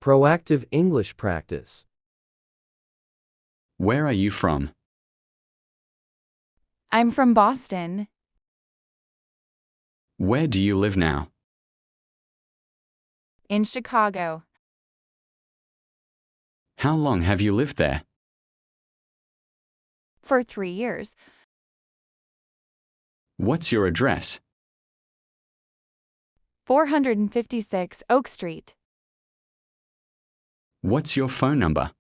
Proactive English practice. Where are you from? I'm from Boston. Where do you live now? In Chicago. How long have you lived there? For 3 years. What's your address? 456 Oak Street. What's your phone number?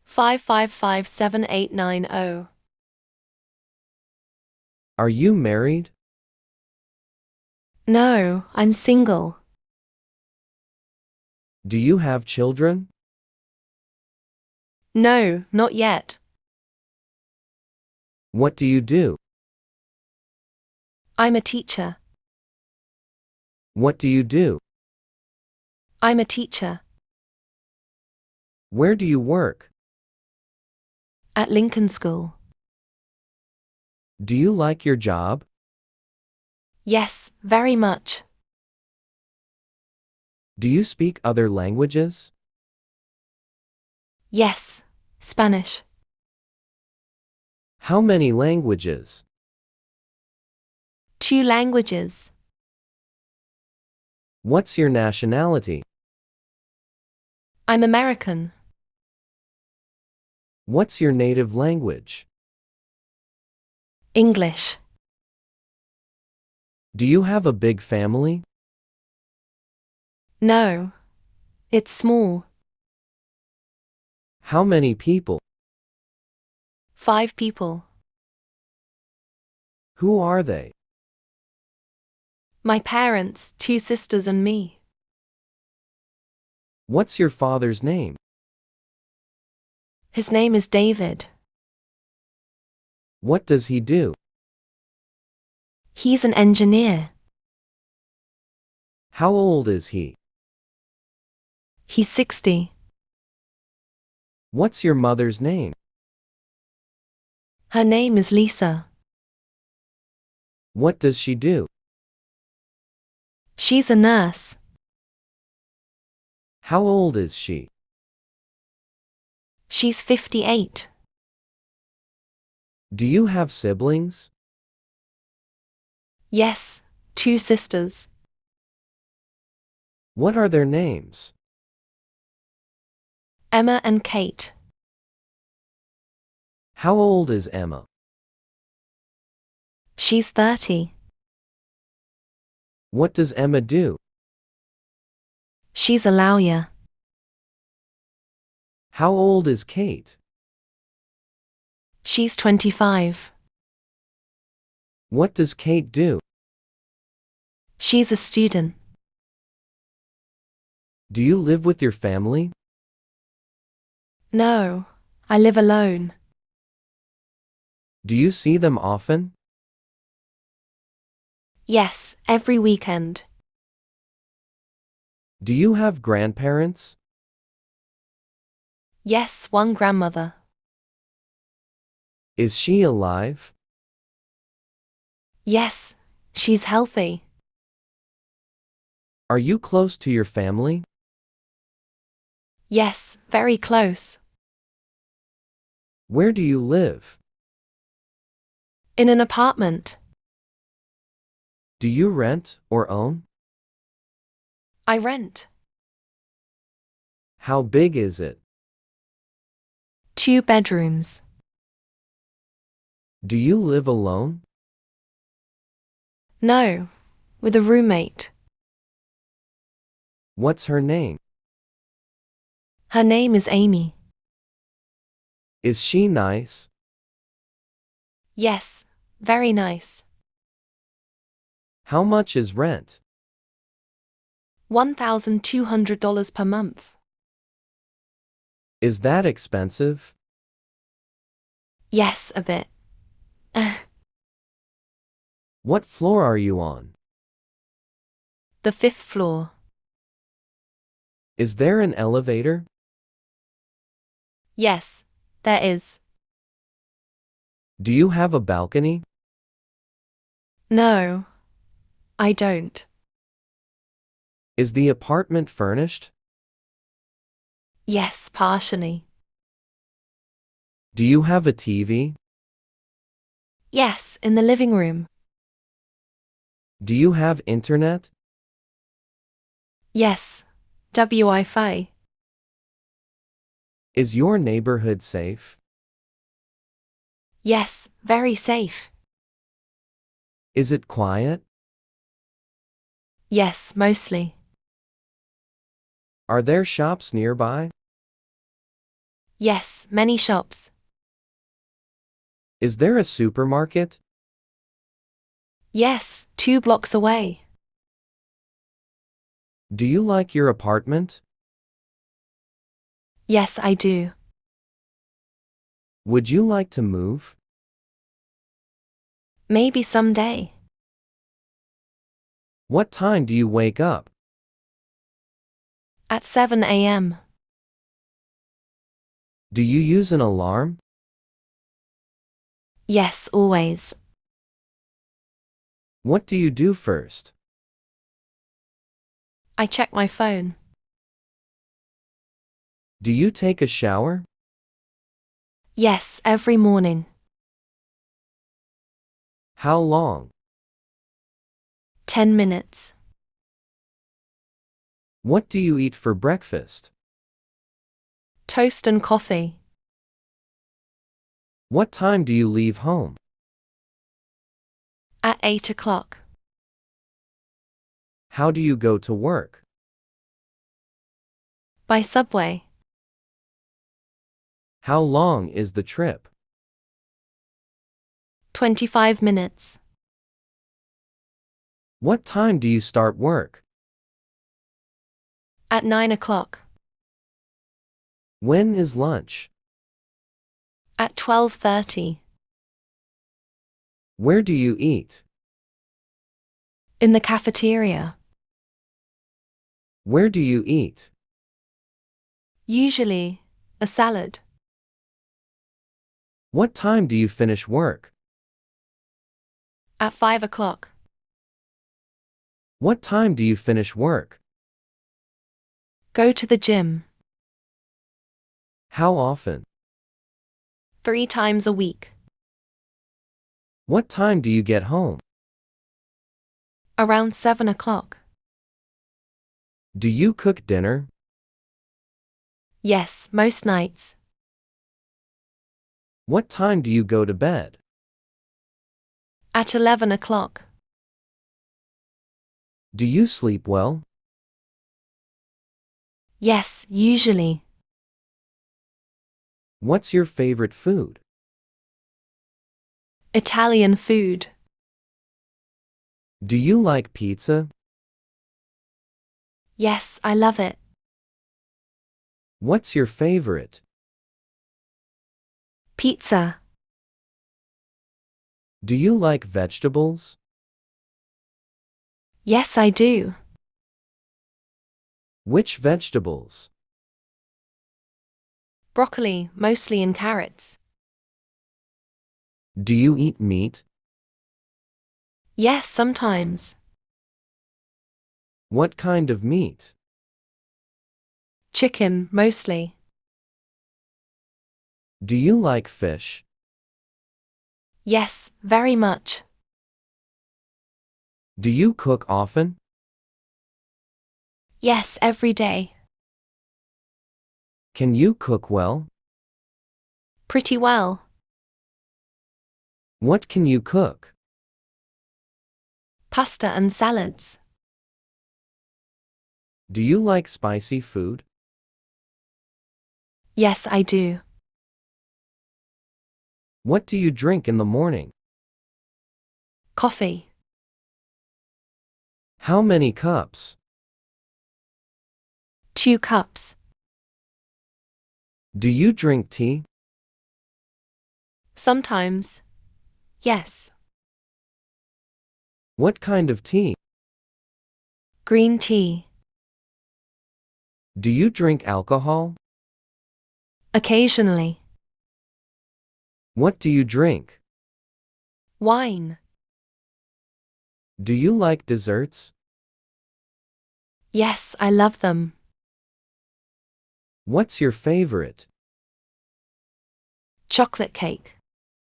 5557890. Are you married? No, I'm single. Do you have children? No, not yet. What do you do? I'm a teacher. What do you do? I'm a teacher. Where do you work? At Lincoln School. Do you like your job? Yes, very much. Do you speak other languages? Yes, Spanish. How many languages? 2 languages. What's your nationality? I'm American. What's your native language? English. Do you have a big family? No, it's small. How many people? 5 people. Who are they? My parents, 2 sisters and me. What's your father's name? His name is David. What does he do? He's an engineer. How old is he? He's 60. What's your mother's name? Her name is Lisa. What does she do? She's a nurse. How old is she? She's 58. Do you have siblings? Yes, 2 sisters. What are their names? Emma and Kate. How old is Emma? She's 30. What does Emma do? She's a lawyer. How old is Kate? She's 25. What does Kate do? She's a student. Do you live with your family? No, I live alone. Do you see them often? Yes, every weekend. Do you have grandparents? Yes, 1 grandmother. Is she alive? Yes, she's healthy. Are you close to your family? Yes, very close. Where do you live? In an apartment. Do you rent or own? I rent. How big is it? 2 bedrooms. Do you live alone? No, with a roommate. What's her name? Her name is Amy. Is she nice? Yes, very nice. How much is rent? $1,200 per month. Is that expensive? Yes, a bit. What floor are you on? The 5th floor. Is there an elevator? Yes, there is. Do you have a balcony? No, I don't. Is the apartment furnished? Yes, partially. Do you have a TV? Yes, in the living room. Do you have internet? Yes. Wi-Fi. Is your neighborhood safe? Yes, very safe. Is it quiet? Yes, mostly. Are there shops nearby? Yes, many shops. Is there a supermarket? Yes, 2 blocks away. Do you like your apartment? Yes, I do. Would you like to move? Maybe someday. What time do you wake up? At 7 a.m. Do you use an alarm? Yes, always. What do you do first? I check my phone. Do you take a shower? Yes, every morning. How long? 10 minutes. What do you eat for breakfast? Toast and coffee. What time do you leave home? At 8 o'clock. How do you go to work? By subway. How long is the trip? 25 minutes. What time do you start work? At 9 o'clock. When is lunch? At 12:30. Where do you eat? In the cafeteria. Where do you eat? Usually, a salad. What time do you finish work? At 5 o'clock. What time do you finish work? Go to the gym. How often? 3 times a week. What time do you get home? Around 7 o'clock. Do you cook dinner? Yes, most nights. What time do you go to bed? At 11 o'clock. Do you sleep well? Yes, usually. What's your favorite food? Italian food. Do you like pizza? Yes, I love it. What's your favorite? Pizza. Do you like vegetables? Yes, I do. Which vegetables? Broccoli, mostly in carrots. Do you eat meat? Yes, sometimes. What kind of meat? Chicken, mostly. Do you like fish? Yes, very much. Do you cook often? Yes, every day. Can you cook well? Pretty well. What can you cook? Pasta and salads. Do you like spicy food? Yes, I do. What do you drink in the morning? Coffee. How many cups? 2 cups. Do you drink tea? Sometimes. Yes. What kind of tea? Green tea. Do you drink alcohol? Occasionally. What do you drink? Wine. Do you like desserts? Yes, I love them. What's your favorite? chocolate cake,